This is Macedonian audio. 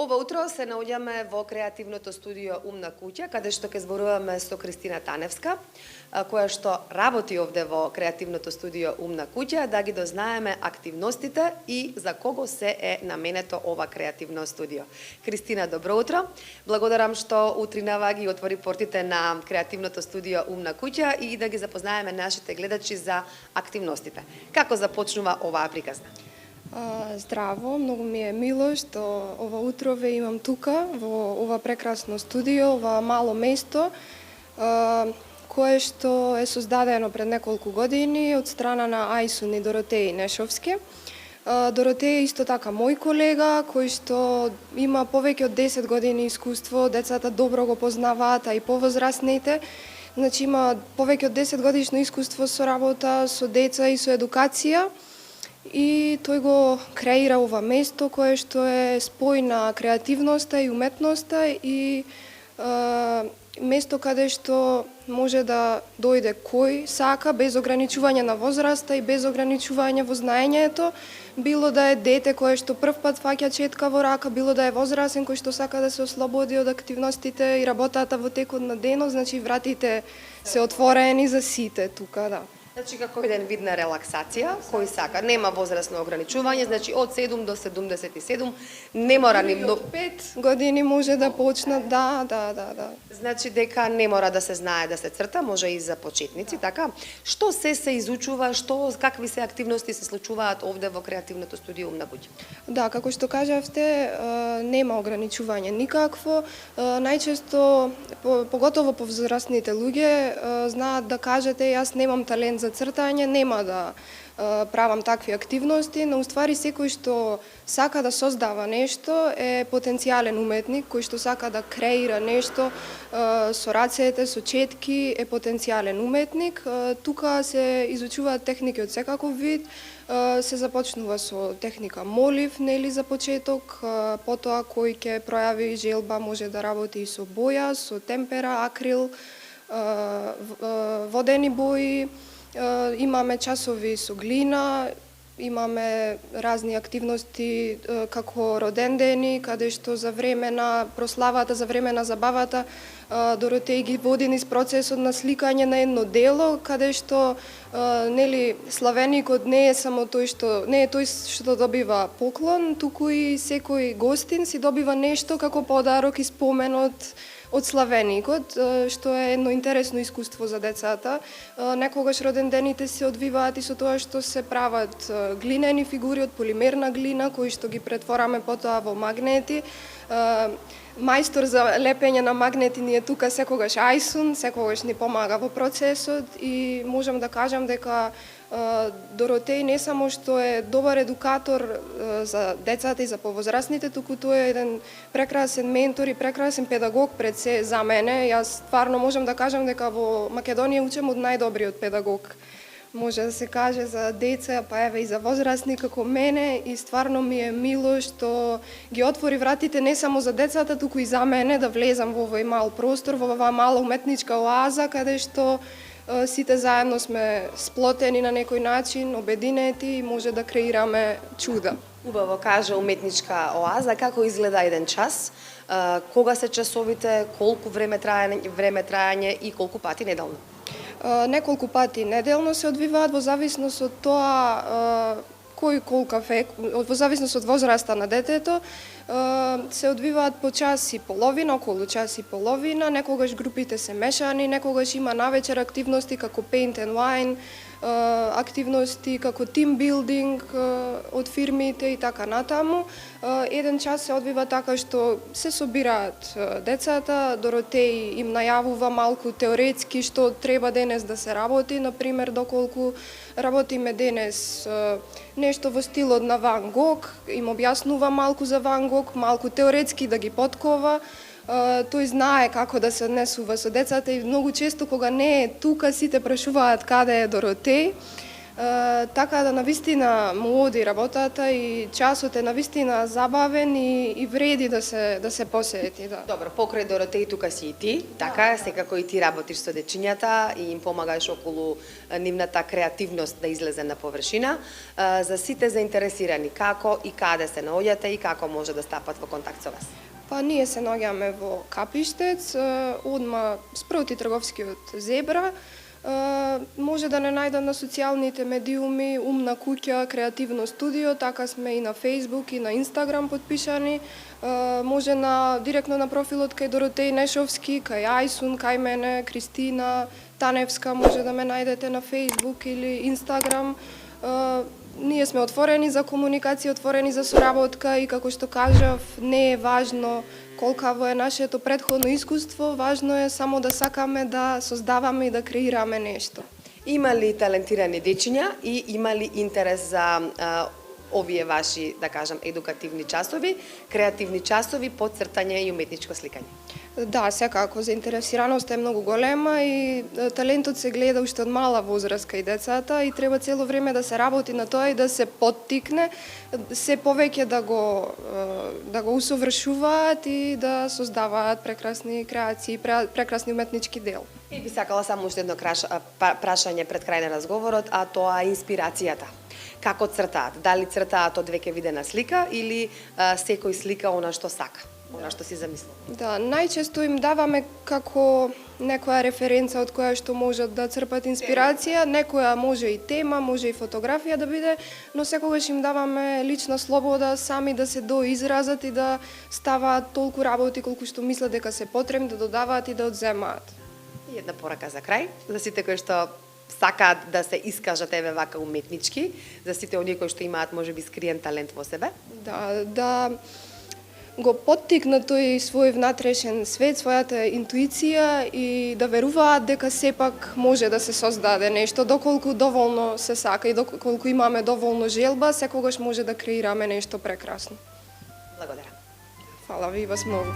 Ова утро се наоѓаме во креативното студио Умна куќа, каде што ќе зборуваме со Кристина Таневска, која што работи овде во креативното студио Умна куќа, да ги дознаеме активностите и за кого се е наменето ова креативно студио. Кристина, добро утро. Благодарам што утринава ги отвори портите на креативното студио Умна куќа и да ги запознаеме нашите гледачи за активностите. Како започнува оваа приказна? Здраво, многу ми е мило што ова утро ве имам тука во ова прекрасно студио, ова мало место, кое што е создадено пред неколку години од страна на Ајсун и Доротеј Нешовски. Доротеј е исто така мој колега, кој што има повеќе од 10 години искуство, децата добро го познаваат, а и повозрастните. Значи има повеќе од 10 годишно искуство со работа со деца и со едукација. И тој го креира ова место кое што е спој на креативноста и уметноста и место каде што може да дојде кој сака без ограничување на возраста и без ограничување во знаењето, било да е дете кое што прв пат фаќа четка во рака, било да е возрасен кој што сака да се ослободи од активностите и работата во текот на денот, значи вратите се отворени за сите тука, да. Значи како еден вид на релаксација, кој сака, нема возрастно ограничување, значи од 7 до 77, не мора ни од 5 години може да почнат, да. Значи дека не мора да се знае да се црта, може и за почетници, така? Што се изучува, какви се активности се случуваат овде во креативното студио Умна куќа? Да, како што кажавте, нема ограничување никакво. Најчесто, поготово повозрастните луѓе, знаат да кажете јас немам талент за цртање, нема да правам такви активности, но уствари секој што сака да создава нешто е потенцијален уметник, кој што сака да креира нешто со рацете, со четки, е потенцијален уметник. Тука се изучуваат техники од секаков вид, се започнува со техника молив, нели за почеток, потоа кој ќе пројави желба може да работи и со боја, со темпера, акрил, водени бои. Имаме часови со глина, имаме разни активности како роден дени, каде што за време на прославата, за време на забавата, Доротеј ги води низ процесот на сликање на едно дело, каде што нели славеникот не е само тој што добива поклон, туку и секој гостин си добива нешто како подарок и спомен од славеникот, што е едно интересно искуство за децата. Некогаш родендените се одвиваат и со тоа што се прават глинени фигури од полимерна глина, кои што ги претвораме потоа во магнети. Мајстор за лепење на магнети ни е тука секогаш Ајсун, секогаш ни помага во процесот и можам да кажам дека Доротеј не само што е добар едукатор за децата и за повозрастните, туку тој е еден прекрасен ментор и прекрасен педагог пред се за мене. Јас стварно можам да кажам дека во Македонија учам од најдобриот педагог. Може да се каже за деца, па еве и за возрастни како мене и стварно ми е мило што ги отвори вратите не само за децата, туку и за мене да влезам во овој мал простор, во оваа мала уметничка оаза каде што сите заедно сме сплотени на некој начин, обединети и може да креираме чуда. Убаво кажа уметничка оаза, како изгледа еден час, кога се часовите, колку време трајање и колку пати неделно? Неколку пати неделно се одвиваат во зависност од тоа кој колкав е, во зависност од возраста на детето, се одвиваат по час и половина, околу час и половина, некогаш групите се мешани, некогаш има навечер активности како paint and wine, активности како team building од фирмите и така натаму. Еден час се одвива така што се собираат децата, Доротеј им најавува малку теоретски што треба денес да се работи, например доколку работиме денес нешто во стилот на Ван Гог, им објаснува малку за Ван Гог, малку теоретски да ги поткова. Тој знае како да се однесува со децата и многу често кога не е тука сите прашуваат каде е Доротеј. така да навистина му оди работата и часот е навистина забавен и вреди да се посети, да. Добро, покрај Доротеј тука си и ти, така, секако и ти работиш со дечињата и им помагаш околу нивната креативност да излезе на површина. За сите заинтересирани, како и каде се наоѓате и како може да стапат во контакт со вас? Па ние се наоѓаме во Капиштец, одма спроти трговскиот Зебра. Може да не најдат на социјалните медиуми Умна куќа, Креативно студио, така сме и на Facebook и на Instagram подпишани. Може директно на профилот кај Доротеј Нешовски, кај Ајсун, кај мене, Кристина Таневска, може да ме најдете на Facebook или Instagram. Ние сме отворени за комуникација, отворени за соработка и како што кажав, не е важно колкаво е нашето претходно искуство, важно е само да сакаме да создаваме и да креираме нешто. Има ли талентирани дечиња и има ли интерес за овие ваши, да кажам, едукативни часови, креативни часови, подцртање и уметничко сликање? Да, секако, заинтересираноста е многу голема и талентот се гледа уште од мала возраст кај децата и треба цело време да се работи на тоа и да се поттикне се повеќе да го усовршуваат и да создаваат прекрасни креации, прекрасни уметнички дел. И би сакала само уште едно прашање пред крај на разговорот, а тоа е инспирацијата. Како цртаат? Дали цртаат од веќе видена слика или секој слика она што сака, она што си замислил? Да, најчесто им даваме како некоја референца од која што можат да црпат инспирација, некоја може и тема, може и фотографија да биде, но секогаш им даваме лична слобода сами да се доизразат и да ставаат толку работи колку што мислат дека се потребни, да додаваат и да одземаат. И една порака за крај, за сите кои што сакаат да се искажат еве вака уметнички, за сите оние кои што имаат можеби скриен талент во себе. Да го поттикнат тој свој внатрешен свет, својата интуиција и да веруваат дека сепак може да се создаде нешто, доколку доволно се сака и доколку имаме доволно желба, секогаш може да креираме нешто прекрасно. Благодарам. Фала ви вас многу.